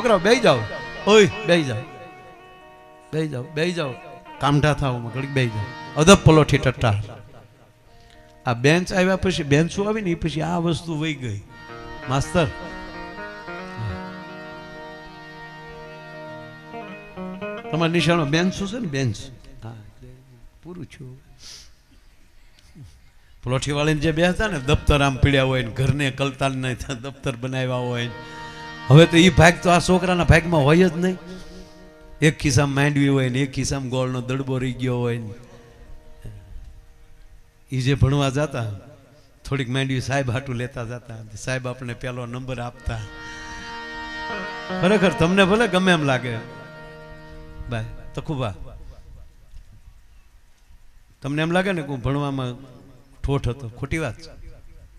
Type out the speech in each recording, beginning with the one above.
છોકરાઓ બેહી જાઓ, ઓય બેહી જાઓ, બેહી જાઓ, બેહી જાઓ, કામઢા થાવ, ઘડીક બેહી જાઓ, અદબ પલોઠી ટટ્ટા. આ બેન્ચ આવ્યા પછી, બેન્ચો આવી ને એ પછી આ વસ્તુ વહી ગઈ. માસ્તર તમારા નિશાળમાં બેન્ચ છે ને, બેન્ચ પૂરું છું. પલોઠી વાળીને જે બેસતા ને, દફતર આમ પીડ્યા હોય ને, ઘરને કલતાન નહીં થાય, દફતર બનાવ્યા હોય. હવે તો એ ભાગ તો આ છોકરાના ભાગમાં હોય જ નહીં. એક ખિસ્સામાં માંડવી હોય ને, એક ખિસ્સામાં ગોળનો દડબો રહી ગયો હોય ને. એ જે ભણવા જતા, થોડીક માંડવી સાહેબ હાટું લેતા જતા, સાહેબ આપણે પેલો નંબર આપતા. ખરેખર તમને ભલે ગમે એમ લાગે ભાઈ તખુબા, તમને એમ લાગે ને કે હું ભણવામાં ઠોઠ હતો, ખોટી વાત.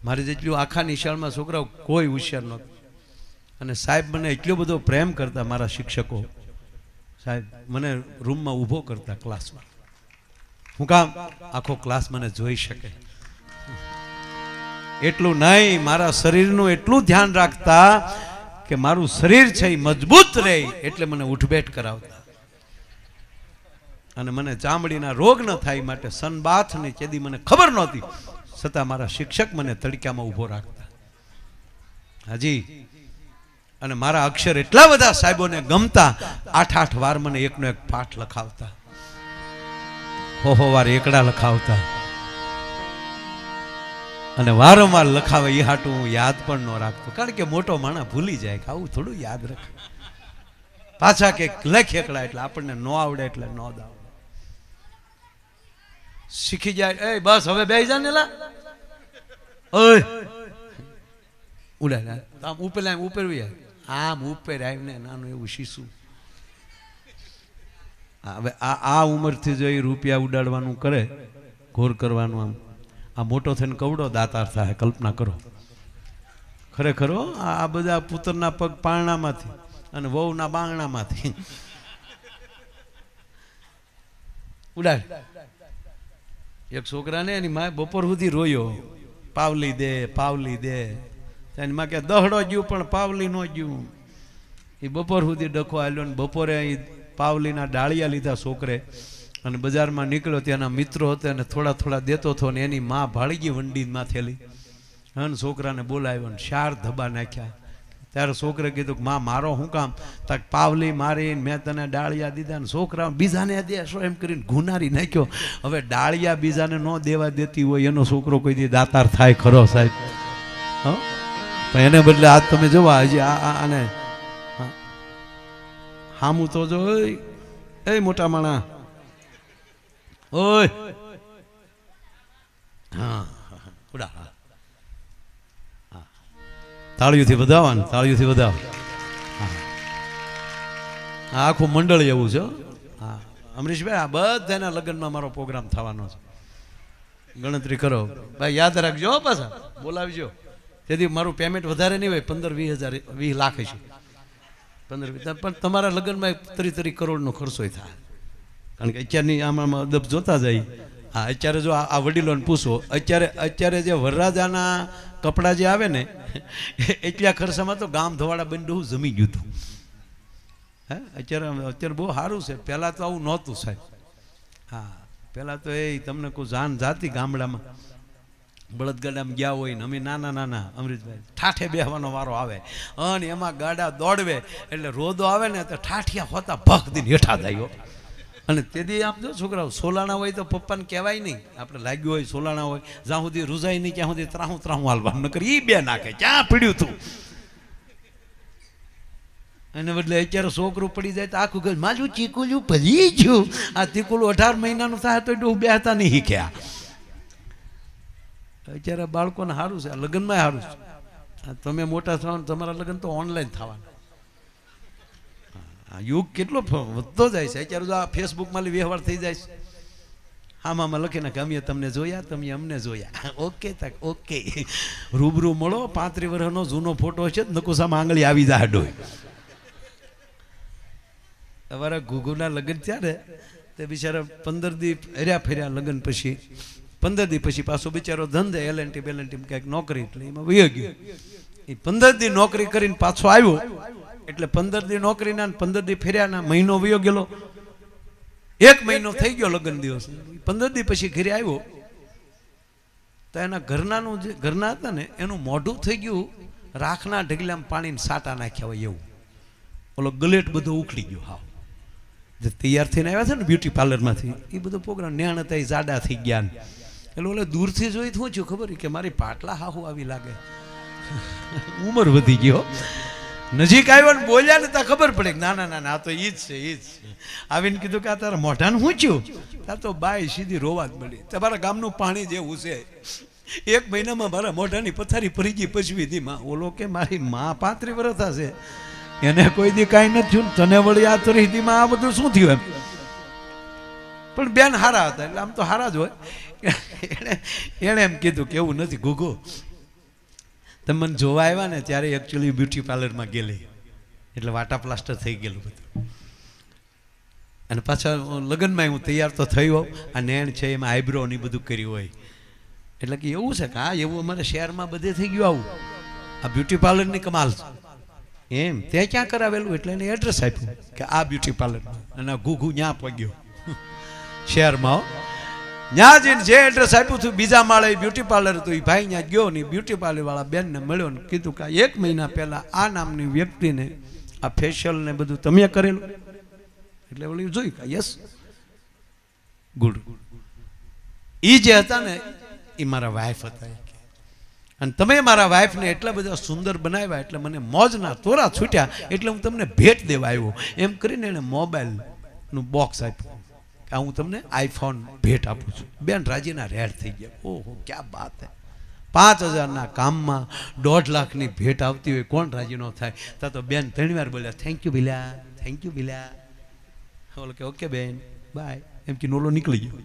મારી જેટલું આખા નિશાળમાં છોકરાઓ કોઈ હોશિયાર નહોતું. અને સાહેબ મને એટલો બધો પ્રેમ કરતા, મારા શિક્ષકો સાહેબ મને રૂમમાં ઊભો કરતા ક્લાસમાં. હું કામ? આખો ક્લાસ મને જોઈ શકે. એટલું નહીં, મારા શરીરનું એટલું ધ્યાન રાખતા કે મારું શરીર છે એ મજબૂત રહે, એટલે મને ઉઠબેઠ કરાવતા. અને મને ચામડીના રોગ ન થાય માટે સનબાથની ચેદી મને ખબર નહોતી, છતાં મારા શિક્ષક મને તડક્યામાં ઊભો રાખતા. હાજી. અને મારા અક્ષર એટલા બધા સાહેબોને ગમતા, 8-8 વાર મને એકનો એક પાઠ લખાવતા, હો વાર એકડા લખાવતા. અને વારંવાર લખાવે એ હાટું હું યાદ પણ ન રાખતો, કારણ કે મોટો માણસ ભૂલી જાય કે આવું થોડું યાદ રાખે. પાછા કે લખ એકડા એટલે આપણને ન આવડે એટલે ન દાવ શીખી જાય. એ બસ હવે બેહી જા ને લા, ઓય ઉડા આમ ઉપર ઉપરવી આમ ઉપર આવીને નાનું એવું શીશું. હવે આ ઉંમરથી જો એ રૂપિયા ઉડાડવાનું કરે, ઘોર કરવાનું, આમ આ મોટો થઈને કવડો દાતાર થાય, કલ્પના કરો. ખરેખર આ બધા પુત્રના પગ પારણામાંથી અને વહુના બાંગણામાંથી ઉડાડ. એક છોકરાને એની માં બપોર સુધી રોયો, પાવલી દે પાવલી દે. એની માં કે દહડો જ્યું પણ પાવલી નો જ્યું. એ બપોર સુધી ડખો આલ્યો ને બપોરે અહીં પાવલીના ડાળિયા લીધા છોકરે અને બજારમાં નીકળ્યો. ત્યાંના મિત્રો હતા અને થોડા થોડા દેતો હતો ને એની માં ભાળી ગઈ વંડીમાં થેલી અને છોકરાને બોલાવ્યો ને 4 ધબ્બા નાખ્યા. ત્યારે છોકરે કીધું કે માં મારો શું કામ? તાક પાવલી મારીને મેં તને ડાળિયા દીધા ને છોકરા બીજાને દેશો એમ કરીને ગુનારી નાખ્યો. હવે ડાળિયા બીજાને ન દેવા દેતી હોય એનો છોકરો કોઈ દી દાતાર થાય ખરો સાહેબ? પણ એને બદલે આજ તમે જોવા હજી આને હામું તો જો એ મોટા માણા ઓય હા ઉડા તાળીઓથી વધાવવાનું, તાળીઓથી વધાવ. હા આખું મંડળ એવું છે. હા અમરીશભાઈ, આ બધાના લગ્નમાં મારો પ્રોગ્રામ થવાનો છે, ગણતરી કરો ભાઈ, યાદ રાખજો પાછા બોલાવજો. તેથી મારું પેમેન્ટ વધારે નહીં હોય, 15-20 હજાર 20 લાખ છે 15, પણ તમારા લગ્નમાં 30 કરોડનો ખર્ચો થાય. કારણ કે અત્યારની આમાં અદબ જોતા જાય. હા અત્યારે જો આ વડીલોને પૂછો, અત્યારે જે વરરાજાના કપડાં જે આવે ને એટલા ખર્ચામાં તો ગામ ધવાડા બંધ જમી ગયું હતું. હે અત્યારે બહુ સારું છે. પહેલાં તો આવું નહોતું સાહેબ. હા પહેલાં તો એ તમને કોઈ જાન જાતી ગામડામાં બળદગાડામાં ગયા હોય ને અમે નાના અમૃતભાઈ ઠાઠે બેહવાનો વારો આવે અને એમાં ગાડા દોડવે એટલે રોદો આવે ને તો ઠાઠિયા હોતા ભખ દીને હેઠા જાય. અને તેથી આમ જો છોકરાઓ સોલાણા હોય તો પપ્પાને કહેવાય નહીં, આપણે લાગ્યું હોય સોલાણા હોય જ્યાં સુધી રૂઝાય નહીં ત્યાં સુધી ત્રાહું હાલવાનું ન કરી એ બે નાખે ક્યાં પીડ્યું તું. એને બદલે અત્યારે છોકરું પડી જાય તો આખું ઘર મારું ચીકુલું ભરી ગયું. આ ચીકુલું 18 મહિનાનું થાય તો એટલું બેહતા નહીં શીખ્યા. અત્યારે બાળકોને સારું છે, લગ્નમાં સારું છે. તમે મોટા થવાનું, તમારા લગ્ન તો ઓનલાઈન થવાના. યુગ કેટલો વધતો જાય છે. અત્યારે જો આ ફેસબુકમાં વ્યવહાર થઈ જાય છે. આમાં લખીને કે અમે તમને જોયા, તમે અમને જોયા. ઓકે તક ઓકે, રૂબરૂ મળો. 35 વર્ષનો જૂનો ફોટો છે, નકુસામાં આંગળી આવી જાય ડોય. તમારા ઘુઘુના લગ્ન થયા ને તે બિચારા 15 દી હર્યા ફર્યા લગ્ન પછી. 15 દી પછી પાછો બિચારો ધંધે LNT બેલેન્ટી ક્યાંક નોકરી એટલે એમાં વહી ગયો. એ 15 દી નોકરી કરીને પાછો આવ્યો એટલે 15 દી નોકરીના 15 દી ફેર્યાના મહિનો વયો ગયેલો. 1 મહિનો થઈ ગયો લગ્ન દિવસ. 15 દી પછી ઘરે આવ્યો તો એના ઘરનાનું જે ઘરના હતા ને એનું મોઢું થઈ ગયું રાખના ઢગલામાં પાણીને સાટા નાખ્યા હોય એવું. ઓલો ગલેટ બધો ઉખડી ગયો. હા, જે તૈયાર થઈને આવ્યા છે ને બ્યુટી પાર્લરમાંથી એ બધો પ્રોગ્રામ ન્યાણ હતા એ જાડા થઈ ગયા. એટલે ઓલે દૂરથી જોઈ શું થયું ખબર કે મારી પાટલા હાહુ આવી લાગે. ઉંમર વધી ગયો. નજીક આવ્યો ને બોલ્યા ને ત્યાં ખબર પડે કે ના ના ના આ તો ઈ જ છે ઈ જ છે. આવીને કીધું કે આ તારા મોઢાનું શું થયું? ત્યાં તો બાઈ સીધી રોવા જ મળી. તમારા ગામનું પાણી જેવું છે. 1 મહિનામાં મારા મોઢાની પથારી ફરી ગઈ પચવી દીમાં. ઓલો કે મારી માં 35 વર્ષ થશે એને કોઈ દી કાંઈ નથી થયું, તને વળી આ તરી દીમાં આ બધું શું થયું એમ. પણ બેન હારા હતા એટલે આમ તો હારા જ હોય. એણે એમ કીધું કે એવું નથી ગુગુ, તમે મને જોવા આવ્યા ને ત્યારે એકચ્યુઅલી બ્યુટી પાર્લરમાં ગયેલી એટલે વાટા પ્લાસ્ટર થઈ ગયેલું બધું. અને પાછા લગ્નમાં હું તૈયાર તો થયો આ નેણ છે એમાં આઈબ્રો ને બધું કર્યું હોય એટલે કે એવું છે કે હા એવું અમારે શહેરમાં બધે થઈ ગયું આવું. આ બ્યુટી પાર્લરની કમાલ એમ. ત્યાં ક્યાં કરાવેલું એટલે એને એડ્રેસ આપ્યું કે આ બ્યુટી પાર્લરમાં. અને આ ઘૂઘું ત્યાં પગ્યો શહેરમાં. ત્યાં જઈને જે એડ્રેસ આપ્યું હતું બીજા માળે બ્યુટી પાર્લર હતું એ ભાઈ ત્યાં ગયો ને બ્યુટી પાર્લર વાળા બેનને મળ્યો ને કીધું કે 1 મહિના પહેલા આ નામની વ્યક્તિને આ ફેશિયલ ને બધું તમે કરેલું? એટલે ઓલી જોઈ કે યસ ગુડ. એ જે હતા ને એ મારા વાઈફ હતા અને તમે મારા વાઈફને એટલા બધા સુંદર બનાવ્યા એટલે મને મોજના તોરા છૂટ્યા એટલે હું તમને ભેટ દેવા આવ્યો. એમ કરીને એને મોબાઈલનું બોક્સ આપ્યું કે હું તમને આઈફોન ભેટ આપું છું. બેન રાજીના રેડ થઈ ગયા. ઓહો ક્યાં બાત હે. 5000ના કામમાં 1.5 લાખની ભેટ આવતી હોય કોણ રાજી ન થાય? તા તો બેન 3 વાર બોલ્યા થેન્ક યુ બિલા, થેન્ક યુ બિલા. ઓલો કે ઓકે બેન બાય એમ કે ઓલો નીકળી ગયો.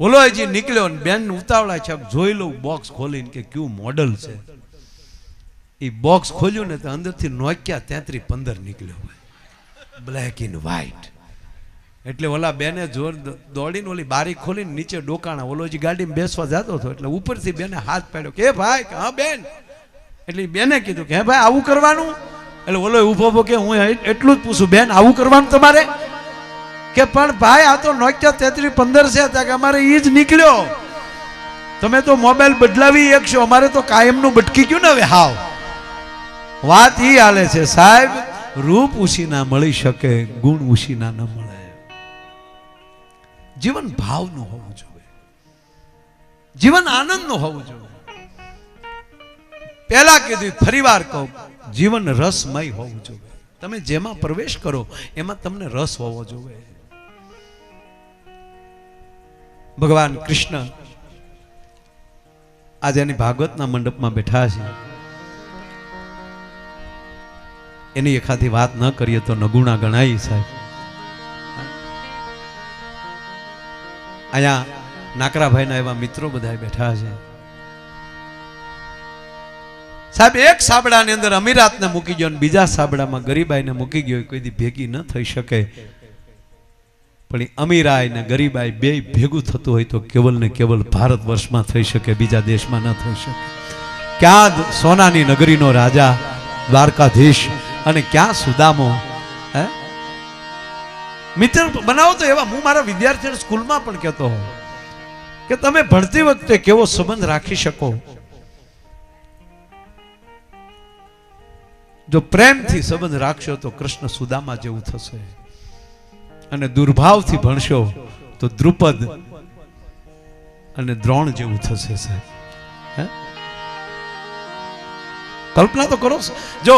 ઓલો હજી નીકળ્યો ને બેન ઉતાવળા છે જોઈ લઉં બોક્સ ખોલીને કે કયું મોડલ છે. એ બોક્સ ખોલ્યું ને તો અંદરથી નોકિયા 3315 નીકળ્યો હોય બ્લેક ઇન વ્હાઈટ. એટલે ઓલા બેને જોર દોડીને ઓલી બારી ખોલીને નીચે ડોકાણા. ઓલો હજી ગાડીમાં બેસવા જતો હતો એટલે ઉપરથી બેને હાથ પાડ્યો કે ભાઈ હા બેન. એટલે બેને કીધું કે હે ભાઈ આવું કરવાનું? એટલે ઓલો ઊભો ઊભો કે હું એટલું જ પૂછું બેન આવું કરવાનું તમારે? કે પણ ભાઈ આ તો નોકિયા 3315 છે કે અમારે એ જ નીકળ્યો. તમે તો મોબાઈલ બદલાવી એક છો, અમારે તો કાયમનું ભટકી ગયું ને હવે. હાવ વાત ઈ હાલે છે સાહેબ, રૂપ ઉછીના મળી શકે, ગુણ ઉછીના ન મળે. જીવન ભાવનું હોવું જોઈએ, જીવન આનંદનું હોવું જોઈએ. પહેલા કીધું ફરીવાર કહું, જીવન રસમય હોવું જોઈએ. તમે જેમાં પ્રવેશ કરો એમાં તમને રસ હોવો જોઈએ. ભગવાન કૃષ્ણ આજે એની ભાગવતના મંડપમાં બેઠા છે. એની એખાદી વાત ન કરીએ તો નગુણા ગણાય સાહેબ. અહીંયા નાકરાભાઈના એવા મિત્રો બધા બેઠા છે સાહેબ. એક સાબડાની અંદર અમીરાતને મૂકી ગયો અને બીજા સાબડામાં ગરીબાઈને મૂકી ગયો. કોઈ દી ભેગી ન થઈ શકે. પણ અમીરાઈ ને ગરીબાઈ બે ભેગું થતું હોય તો કેવલ ને કેવલ ભારત વર્ષમાં થઈ શકે, બીજા દેશમાં ન થઈ શકે. ક્યાં સોનાની નગરીનો રાજા દ્વારકાધીશ અને ક્યાં સુદામો. હે મિત્ર બનાવો તો એવા. હું મારા વિદ્યાર્થીઓ સ્કૂલમાં પણ કહેતો હોઉં કે તમે ભણતી વખતે કેવો સંબંધ રાખી શકો. જો પ્રેમથી સંબંધ રાખશો તો કૃષ્ણ સુદામા જેવું થશે, અને દુર્ભાવથી ભણશો તો દ્રુપદ અને દ્રોણ જેવું થશે સાહેબ. કલ્પના તો કરો. જો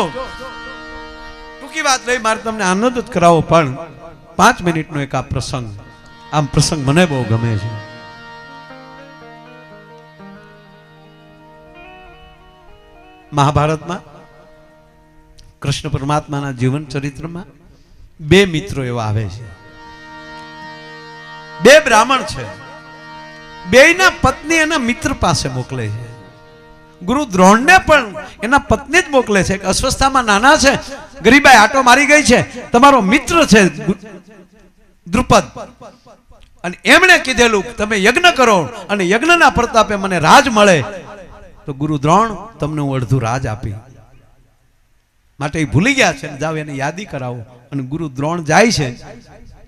ટૂંકી વાત લઈ મારે તમને આનંદ જ કરાવો, પણ 5 મિનિટનો એક આ પ્રસંગ. આમ પ્રસંગ મને બહુ ગમે છે. મહાભારતમાં કૃષ્ણ પરમાત્માના જીવન ચરિત્રમાં 2 મિત્રો એવા આવે છે. 2 બ્રાહ્મણ છે. બેયના પત્ની એના મિત્ર પાસે મોકલે છે. ગુરુ દ્રોણને પણ એના પત્ની જ મોકલે છે કે અસ્વસ્થતામાં નાના છે, ગરીબાઈ આટો મારી ગઈ છે, તમારો મિત્ર છે દ્રુપદ, અને એમણે કીધેલું તમે યજ્ઞ કરો અને યજ્ઞના પ્રતાપે મને રાજ મળે તો ગુરુ દ્રોણ તમને હું અડધું રાજ આપી. માટે એ ભૂલી ગયા છે, જાઓ એને યાદી કરાવો. અને ગુરુ દ્રોણ જાય છે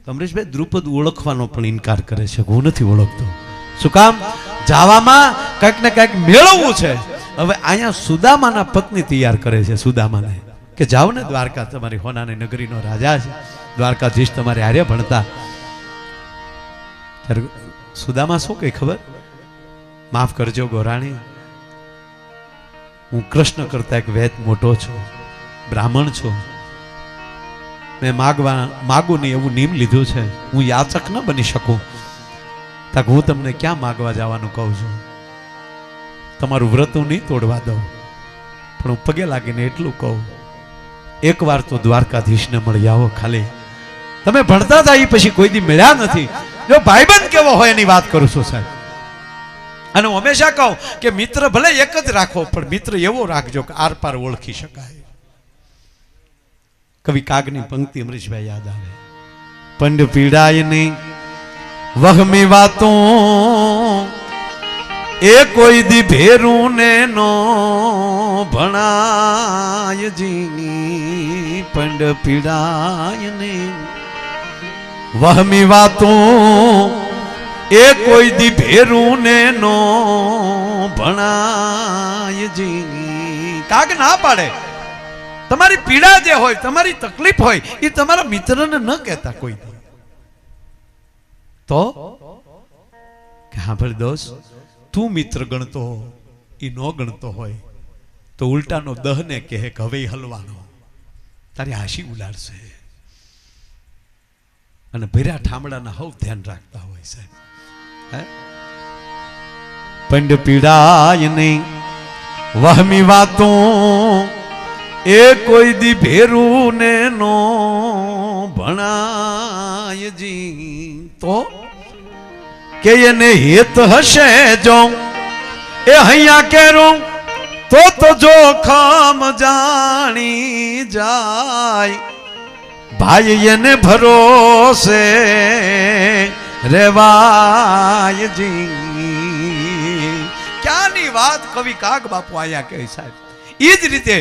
તો અમરીશભાઈ દ્રુપદ ઓળખવાનો પણ ઇનકાર કરે છે, હું નથી ઓળખતો. શું કામ? જાવામાં કંઈક ને કંઈક મેળવવું છે. હવે અહીંયા સુદામાના પત્ની તૈયાર કરે છે સુદામાને કે જાઓ ને દ્વારકા, તમારી હોનાની નગરીનો રાજા છે, દ્વારકાધીશ તમારે હારે ભણતા. ત્યારે સુદામા શું કઈ ખબર? માફ કરજો ગોરાણી, હું કૃષ્ણ કરતા એક વેદ મોટો છું, બ્રાહ્મણ છું, મેં માગું નહીં એવું નિયમ લીધું છે, હું યાચક ન બની શકું. તક હું તમને ક્યાં માગવા જવાનું કહું છું? તમારું વ્રત હું નહીં તોડવા દઉં, પણ હું પગે લાગીને એટલું કહું, એકવાર તો દ્વારકાધીશને મળી આવો. ખાલી તમે ભણતા હતા એ પછી કોઈ દી મળ્યા નથી. જો ભાઈબંધ કેવો હોય એની વાત કરું છું સાહેબ. અને હું હંમેશા કહું કે મિત્ર ભલે એક જ રાખો, પણ મિત્ર એવો રાખજો કે આર પાર ઓળખી શકાય. કવિ કાગની પંક્તિ અમરીશભાઈ યાદ આવે. પંડ પીડાય નહીં વહમી વાતો, એ કોઈ દી ભેરું ને નો ભણાય જીની. પંડ પીડાય નહીં વહમી વાતો, એ કોઈ દી ભેરું ને નો ભણાય જીની. કાગ ના પાડે. તમારી પીડા જે હોય, તમારી તકલીફ હોય, એ તમારા મિત્રને ન કહેતા કોઈ. તો કે હા ભાઈ દોસ્ત, તું મિત્ર ગણતો એ ન ગણતો હોય તો ઉલટાનો દહને કહે કે હવે હલવાનો, તારી હાસી ઉલાડશે. અને ભર્યા ઠામડાના હવ ધ્યાન રાખતા હોય સાહેબ. પંડ પીડાય નહીં વહમી વાતો, એ કોઈ દી ભેરું ને નો ભણાય જી. તો કે એને હેત હશે જો એ હૈયા કેરું, તો જોખમ જાણી જાય. ભાઈ એને ભરોસે રેવાય જી. ક્યાંની વાત કવિ કાગ બાપુ આયા કહે સાહેબ. એ જ રીતે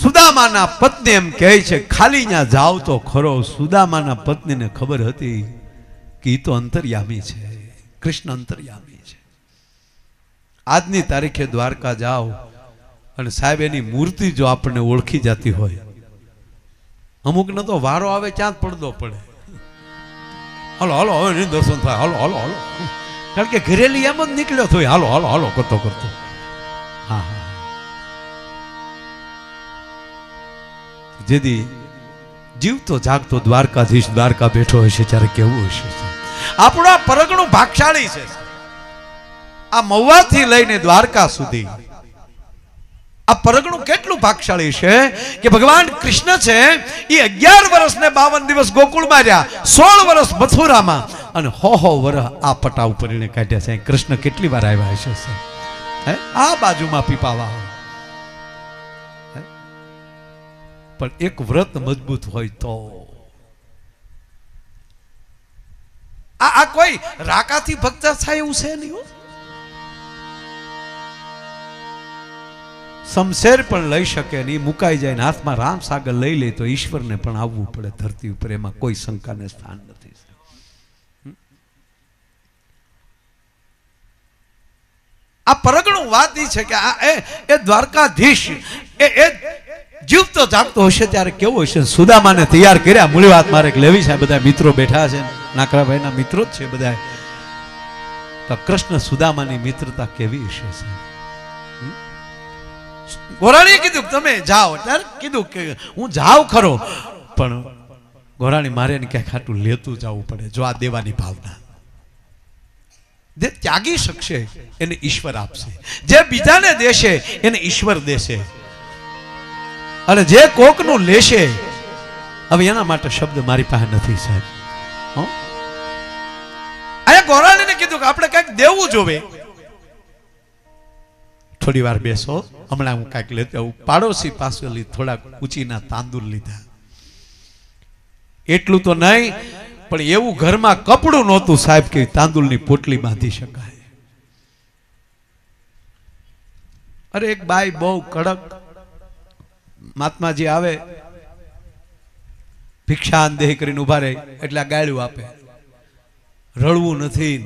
સુદામાના પત્ની એમ કહે છે, ખાલી ત્યાં જાવ તો ખરો. સુદામાના પત્નીને ખબર હતી કે એ તો અંતર્યામી છે, કૃષ્ણ અંતર્યામી છે. આજની તારીખે દ્વારકા જાઓ અને સાહેબ એની મૂર્તિ જો આપણને ઓળખી જતી હોય, અમુક ન તો વારો આવે ત્યાં જ પડદો પડે. હાલો હાલો હવે નહીં દર્શન થાય, હાલો હાલો હાલો, કારણ કે ઘરેલી એમ જ નીકળ્યો થયો, હાલો હાલો હાલો કરતો કરતો. હા હા, જેથી જીવતો જાગતો દ્વારકાધીશ દ્વારકા બેઠો હશે ત્યારે કેવું હશે. આપણું આ પરગણું ભાગશાળી છે. આ મહુવાથી લઈને દ્વારકા સુધી આ પરગણું કેટલું ભાગશાળી છે કે ભગવાન કૃષ્ણ છે એ 11 વર્ષ ને 52 દિવસ ગોકુળમાં રહ્યા, 16 વર્ષ મથુરામાં, અને 100 વર્ષ આ પટા ઉપર એને કાઢ્યા છે. કૃષ્ણ કેટલી વાર આવ્યા હશે આ બાજુમાં પીપાવા. પણ એક વ્રત મજબૂત હોય તો આ કોઈ રાકાથી ભક્ત થાય એવું છે નહીં. શમશેર પણ લઈ શકે નહીં, મુકાઈ જાય ને હાથમાં રામ સાગર લઈ લે તો ઈશ્વરને પણ આવવું પડે ધરતી ઉપર, એમાં કોઈ શંકાને સ્થાન નથી. આ પરગણું વાત એ છે કે એ દ્વારકાધીશ એ જીવતો જાગતો હશે ત્યારે કેવો હશે. સુદામાને તૈયાર કર્યા. મૂળ વાત મારે લેવી છે, બધા મિત્રો બેઠા છે, નાકરાભાઈના મિત્રો જ છે બધા. તો કૃષ્ણ સુદામાની મિત્રતા કેવી હશે. ગોરાણીએ કીધું તમે જાઓ, ત્યારે કીધું કે હું જાઉં ખરો, પણ ગોરાણી મારે ક્યાંક ખાટું લેતું જવું પડે. જો આ દેવાની ભાવના, જે ત્યાગી શકશે એને ઈશ્વર આપશે, જે બીજાને દેશે એને ઈશ્વર દેશે, અને જે કોકનું લેશે, હવે એના માટે શબ્દ મારી પાસે નથી સાહેબ. આ ગોરાણીને કીધું કે આપણે કઈક દેવું જોવે. થોડી વાર બેસો, હમણાં હું કઈક લેતો. પાડોશી પાસે થોડા ઊંચીના તાંદુલ લીધા. એટલું તો નહીં, પણ એવું ઘરમાં કપડું નહોતું સાહેબ કે તાંદુલની પોટલી બાંધી શકાય. અરે એક બાઈ બહુ કડક મહાત્માજી આવે ભિક્ષાન દેહ કરીને ઉભા રહે એટલે આ ગાળ્યું આપે, રડવું નથી,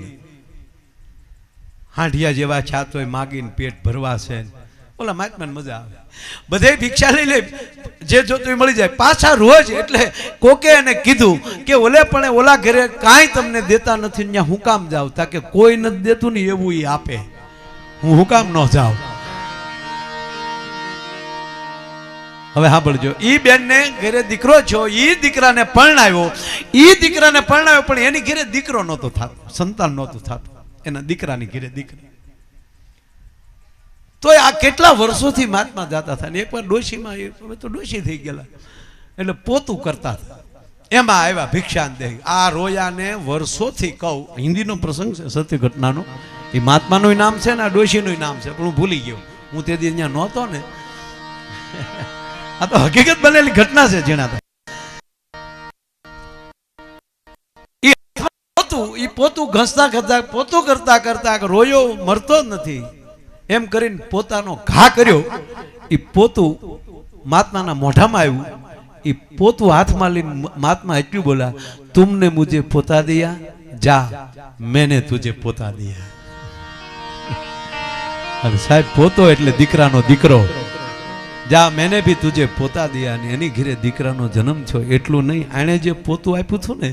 હાંઢિયા જેવા છાત હોય માગીને પેટ ભરવા છે. ઓલા મહાત્માને મજા આવે, બધે ભિક્ષા લઈ લે, જે જોતું મળી જાય. પાછા રોજ એટલે કોકે એને કીધું કે ઓલે પણ ઓલા ઘરે કાંઈ તમને દેતા નથી, ત્યાં હું કામ જાવ? તાકે કોઈ નથી દેતું ને એવું એ આપે, હું કામ ન જાઉં? હવે સાંભળજો, ઈ બેન ને ઘરે દીકરો છો, ઈ દીકરાને પરણાવ્યો, પણ એની ઘરે દીકરો નહોતો થતો, સંતાન નહોતું થતું, એના દીકરાની ઘરે દીકરી. તો આ કેટલા વર્ષોથી મહાત્મા જાતા હતા. એકવાર ડોશીમાં, હવે તો ડોશી થઈ ગયેલા, એટલે પોતું કરતા હતા, એમાં આવ્યા ભિક્ષાન દે. આ રોયાને વર્ષોથી કહું, હિન્દીનો પ્રસંગ છે, સત્ય ઘટનાનો. એ મહાત્માનું નામ છે ને આ ડોશીનું નામ છે, પણ હું ભૂલી ગયો, હું તે દી અહીંયા નહોતો ને. આ તો હકીકત બનેલી ઘટના છે. જેના પોતું ઘસતા કરતા, પોતું કરતા કરતા રોયો, મરતો જ નથી એમ કરીને પોતાનો ઘા કર્યો. એ પોતું મહાત્માના મોઢામાં આવ્યું. એ પોતું હાથમાં લઈને મહાત્મા એટલું બોલા, તુમને મુझे પોતા દિયા, જા મેને તુझे પોતા દિયા. અને સાહેબ પોતો એટલે દીકરાનો દીકરો. જા મેને ભી તુझे પોતા દિયા. ને એની ઘરે દીકરાનો જન્મ થયો. એટલું નહીં, આણે જે પોતું આપ્યું હતું ને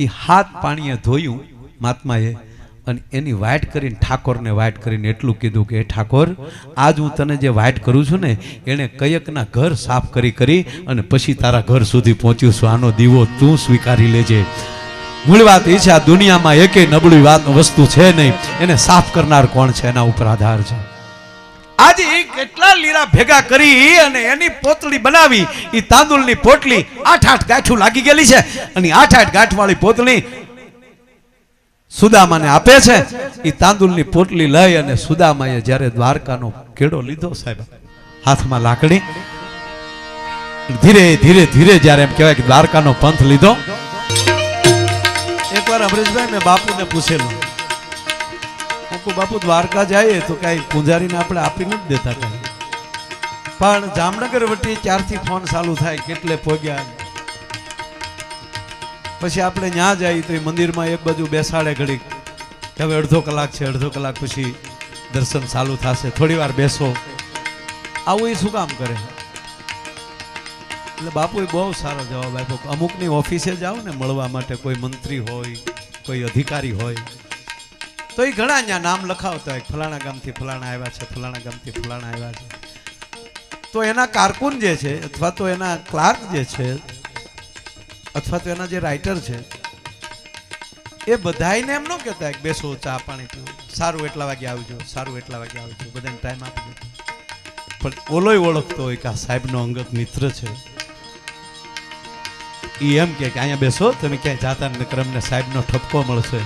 એ હાથ પાણીએ ધોયું મહાત્માએ, અને એની વાઇટ કરીને ઠાકોરને વાઇટ કરીને એટલું કીધું કે ઠાકોર, આજ હું તને જે વાઇટ કરું છું ને, એણે કયકના ઘર સાફ કરી અને પછી તારા ઘર સુધી પહોંચ્યું છું. આનો દીવો તું સ્વીકારી લેજે. મૂળ વાત એ છે, આ દુનિયામાં એકેય નબળી વસ્તુ છે નહીં, એને સાફ કરનાર કોણ છે એના ઉપર આધાર છે. આજે એ કેટલા લીરા ભેગા કરી અને એની પોતળી બનાવી. એ તાંદુલની પોટલી 8 ગાંઠું લાગી ગયેલી છે, અને 8 ગાંઠ વાળી પોતળી સુદામાને આપે છે. એ તાંદુલની પોટલી લઈ અને સુદામાએ જ્યારે દ્વારકાનો કેડો લીધો સાહેબ, હાથમાં લાકડી, ધીરે ધીરે ધીરે જ્યારે એમ કહેવાય કે દ્વારકાનો પંથ લીધો. એકવાર અમરેશભાઈ મેં બાપુને પૂછેલું, બાપુ દ્વારકા જાય તો કઈ પૂંજારીને આપણે આપી નથી દેતા કઈ, પણ જામનગર વટી 4થી ફોન ચાલુ થાય, કેટલે પહોંચ્યા. પછી આપણે ત્યાં જઈએ તો એ મંદિરમાં એક બાજુ બેસાડે ઘડીક, હવે અડધો કલાક છે, અડધો કલાક પછી દર્શન ચાલુ થશે, થોડી વાર બેસો. આવું એ શું કામ કરે? એટલે બાપુએ બહુ સારો જવાબ આપ્યો. અમુકની ઓફિસે જાઓ ને મળવા માટે, કોઈ મંત્રી હોય, કોઈ અધિકારી હોય, તો એ ઘણા અહીંયા નામ લખાવતા હોય, ફલાણા ગામથી ફલાણા આવ્યા છે, ફલાણા ગામથી ફલાણા આવ્યા છે. તો એના કારકુન જે છે, અથવા તો એના ક્લાર્ક જે છે, અથવા તો એના જે રાઇટર છે, એ બધાને એમ ન કહેતા કે બેસો ચા પાણી પીવું, સારું એટલા વાગે આવજો, સારું એટલા વાગે આવજો, બધાને ટાઈમ આપી દો. પણ ઓલોય ઓળખતો હોય કે આ સાહેબનો અંગત મિત્ર છે. એ એમ કે અહીંયા બેસો, તમે ક્યાંય જાતા નકર અમને સાહેબનો ઠપકો મળશે.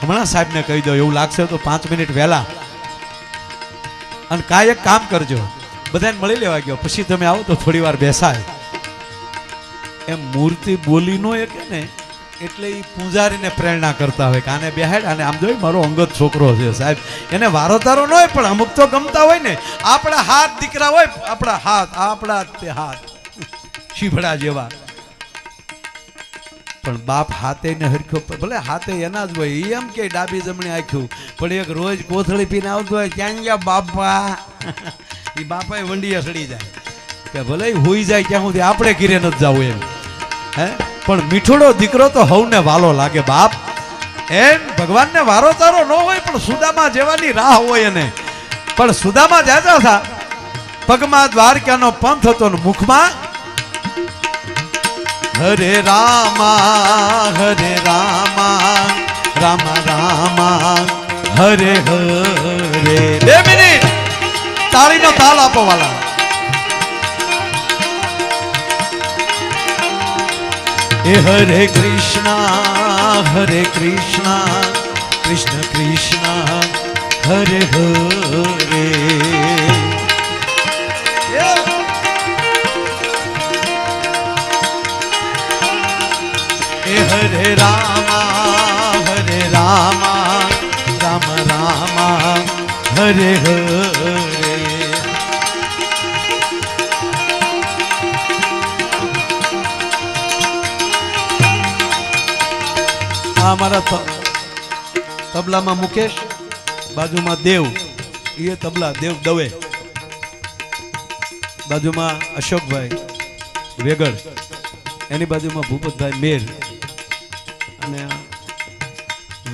હમણાં સાહેબને કહી દો, એવું લાગશે તો 5 મિનિટ વહેલા, અને કાંઈ એક કામ કરજો, બધાને મળી લેવા ગયો, પછી તમે આવો તો થોડી વાર બેસાય. એમ મૂર્તિ બોલી નો એ કે ને, એટલે એ પૂજારીને પ્રેરણા કરતા હોય કે આને બેહાડ, આને આમ જોઈ મારો અંગત છોકરો છે સાહેબ, એને વારો તારો ન હોય, પણ અમુક તો ગમતા હોય ને. આપણા હાથ દીકરા હોય, આપણા હાથ શીભડા જેવા, પણ બાપ હાથે ને હરખો, ભલે હાથે એના જ હોય, એમ કે ડાબી જમણી આખ્યું, પણ એક રોજ કોથળી પીને આવતો હોય, ક્યાં ગયા બાપા, એ બાપા વંડીએ સડી જાય કે ભલે હોઈ જાય ત્યાં સુધી આપણે ઘીરે નથી જવું એમ. હે પણ મીઠોડો દીકરો તો હવને વાલો લાગે બાપ. એમ ભગવાનને વારો તારો ન હોય, પણ સુદામા જેવાની રાહ હોય એને. પણ સુદામા જાજા હતા, પગમાં દ્વારકાનો પંથ હતો ને મુખમાં હરે રામા રામ રામા હરે હરે. 2 મિનિટ તાળીનો તાલ આપો વાલા. એ હરે કૃષ્ણ કૃષ્ણ કૃષ્ણ હરે હરે. હરે રામા રામ રામા હરે હરે. આ મારા તબલામાં મુકેશ, બાજુમાં દેવ, એ તબલા દેવ દવે, બાજુમાં અશોકભાઈ વેગડ, એની બાજુમાં ભૂપતભાઈ મેર અને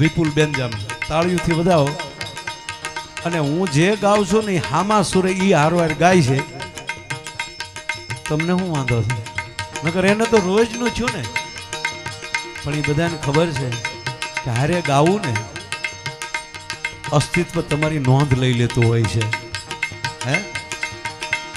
વિપુલ બેનજામ. તાળીઓથી વધાવો. અને હું જે ગાઉં છું ને હામા સુરે ઈ હારવાર ગાય છે. તમને શું વાંધો છે? નકર એને તો રોજનું છું ને, પણ એ બધાને ખબર છે કે હારે ગાવું ને અસ્તિત્વ તમારી નોંધ લઈ લેતું હોય છે. હે,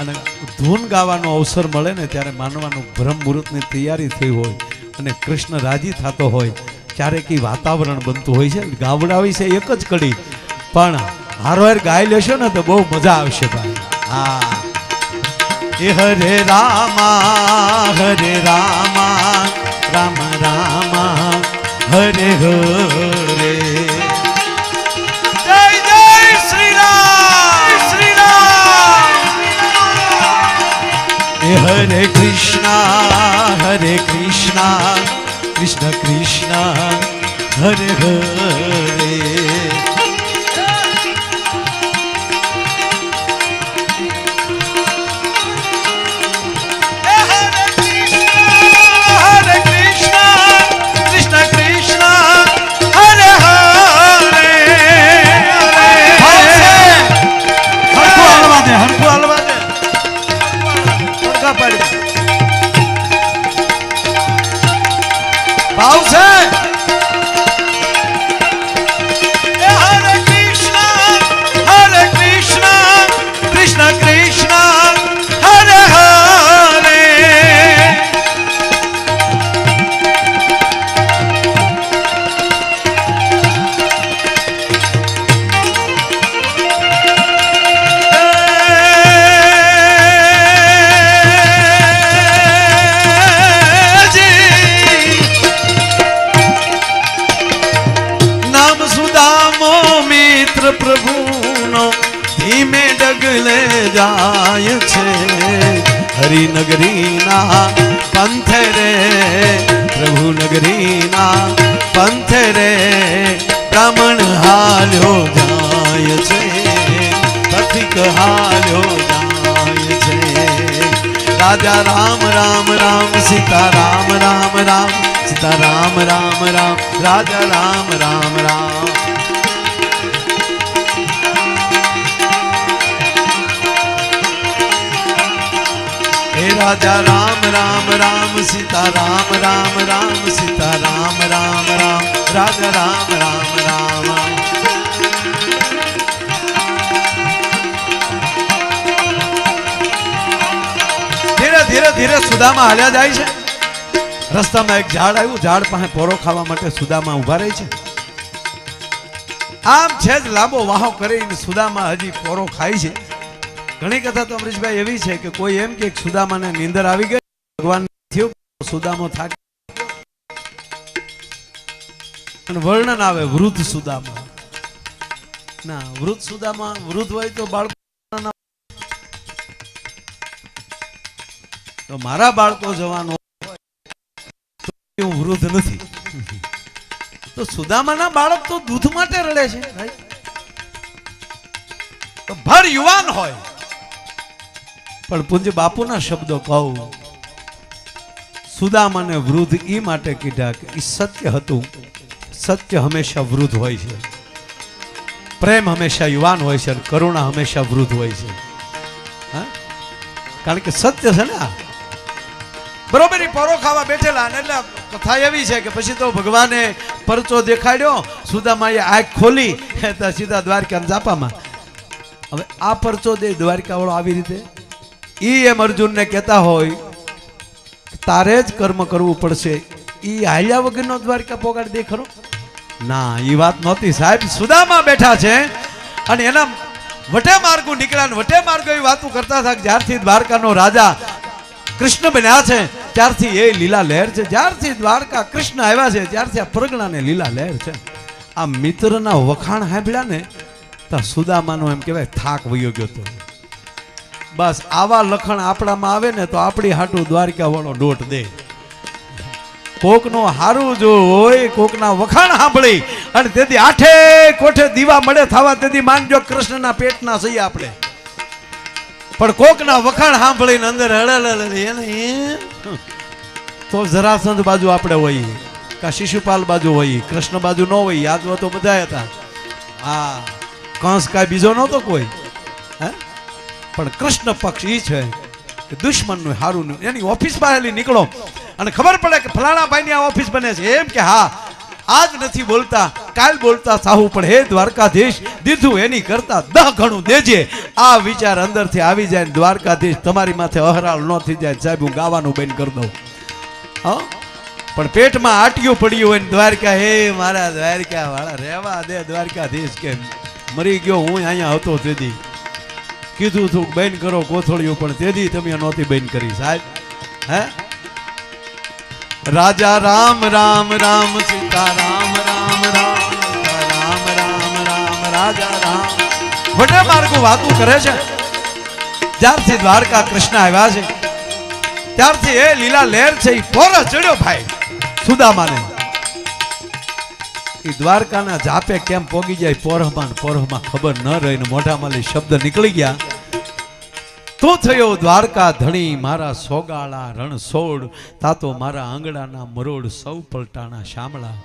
અને ધૂન ગાવાનો અવસર મળે ને ત્યારે માનવાનું બ્રહ્મ મુહૂર્તની તૈયારી થઈ હોય અને કૃષ્ણ રાજી થતો હોય ત્યારે કઈ વાતાવરણ બનતું હોય છે. ગાવડાવી છે એક જ કડી, પણ હારવાર ગાઈ લેશો ને તો બહુ મજા આવશે ભાઈ. હા, એ હરે રામા રામ રામા હરે હરે, જય જય શ્રી રામ શ્રી રામ. એ હરે કૃષ્ણ કૃષ્ણ કૃષ્ણ હરે હરે. ભાવ છે હરે કૃષ્ણ કૃષ્ણ કૃષ્ણ હરે હરે. પ્રભુનો ધીમે ડગલે જાય છે, હરિનગરીના પંથે રે પ્રભુ નગરીના પંથે રે બ્રાહ્મણ હાલ્યો જાય છે, પથિક હાલ્યો જાય છે. રાજા રામ રામ રામ સીતા રામ રામ રામ સીતા રામ રામ રામ રાજા રામ રામ રામ. हे राजा राम राम राम सीता राम राम राम सीता राम राम राम राजा राम राम राम. धीरे धीरे धीरे सुदामा हाल्या जाय छे. रस्तामां एक झाड़ आव्युं, झाड़ पासे पोरो खावा माटे सुदामा उभा रही छे. आम छेज लांबो वाहो करीने सुदामा हजी पोरो खाय छे. घणी कथा तो अमरीशभाई एवी छे कि कोई एम के सुदामा ने नींदर आवी गई, भगवान थयो सुदामो थाक वर्णन आवे वृद्ध सुदामा ना. वृद्ध सुदामा वृद्ध होय तो बाळको तो मारा बाळको जवान होय तो हूँ वृद्ध नथी. तो सुदामाना बाळक तो दूध माटे रडे छे भाई. तो भर युवान होय पण पूज्य बापूना शब्दों कहूं, सुदामा ने वृद्ध ई माटे कीधा कि ई सत्य हतुं. सत्य हमेशा वृद्ध होय छे, प्रेम हमेशा युवान होय छे, करुणा हमेशा वृद्ध होय छे. हाँ, कारण के सत्य छे ने. बरोबर पोरो खावा बैठेला એટલે कथा एवी छे कि पछी तो भगवाने परचो देखाड्यो, सुदामाए आंख खोली तो सीधा द्वारका जापामां. હવે આ પરચો દે દ્વારકા વાળો આવી રીતે ઈ એમ અર્જુન ને કહેતા હોય તારે જ કર્મ કરવું પડશે. ઈ હાલ્યા વગરનો દ્વારકા પોગાડી દે ખરો? ના, ઈ વાત નહોતી સાહેબ. સુદામા બેઠા છે અને એના વટે માર્ગો નીકળ્યા ને વટે માર્ગો એ વાતો કરતા હતા કે જ્યારથી દ્વારકાનો રાજા કૃષ્ણ બન્યા છે ત્યારથી એ લીલા લહેર છે. જ્યારથી દ્વારકા કૃષ્ણ આવ્યા છે ત્યારથી આ પ્રગણાને લીલા લહેર છે. આ મિત્રના વખાણ સાંભળ્યા ને સુદામાનો એમ કહેવાય થાક વયો ગયો તો. બસ આવા લખણ આપણામાં આવે ને તો આપણી હાટું દ્વારકા વાળો દોટ દે. કોકનું હારું જો હોય, કોકના વખાણ સાંભળી અને તેથી આઠે કોઠે દીવા મળે થવા તેથી માનજો કૃષ્ણના પેટના સહી આપણે. પણ કોકના વખાણ સાંભળીને અંદર હળલ એને તો જરાસંધ બાજુ આપણે હોઈએ, કા શિશુપાલ બાજુ હોઈએ, કૃષ્ણ બાજુ ન હોય. યાદ તો બધા હતા. હા, કંસ કાંઈ બીજો નહોતો કોઈ. હે, પણ કૃષ્ણ પક્ષ ઈ છે કે દુશ્મનનું હારું. એની ઓફિસ બહાર નીકળો અને ખબર પડે કે ફલાણા ભાઈની આ ઓફિસ બને છે, એમ કે હા આજ નથી બોલતા કાલ બોલતા સાહુ, પણ હે દ્વારકાધીશ દીધું એની કરતા 10 ગણું દેજે. આ વિચાર અંદરથી આવી જાય ને દ્વારકાધીશ તમારી માથે અહરાળ ન થઈ જાય. સાહેબ હું ગાવાનું બંધ કરી દઉં. હા, પણ પેટમાં આટિયું પડ્યું હોય ને દ્વારકા, હે મારા દ્વારકા વાળા રહેવા દે દ્વારકાધીશ કે મરી ગયો હું અહીંયા હતો તેથી કીધું તું બેન કરો કોથળીઓ, પણ તેથી તમે નહોતી બેન કરી સાહેબ. હે, રાજા રામ રામ રામ સીતા રામ રામ રામ રામ રામ રામ રાજા રામ. વડે માર્ગો વાતું કરે છે. જ્યારથી દ્વારકા કૃષ્ણ આવ્યા છે ત્યારથી એ લીલા લહેર છે એ પોરસ ચડ્યો ભાઈ સુદામાને. એ દ્વારકાના જાપે કેમ પોગી જાય પોરહમાં ખબર ન રહીને મોઢામાં શબ્દ નીકળી ગયા. તો થયો દ્વારકા ધણી મારા સોગાળા રણછોડ, તાતો મારા આંગણાના મરોડ સૌ પલટાણા શામળા.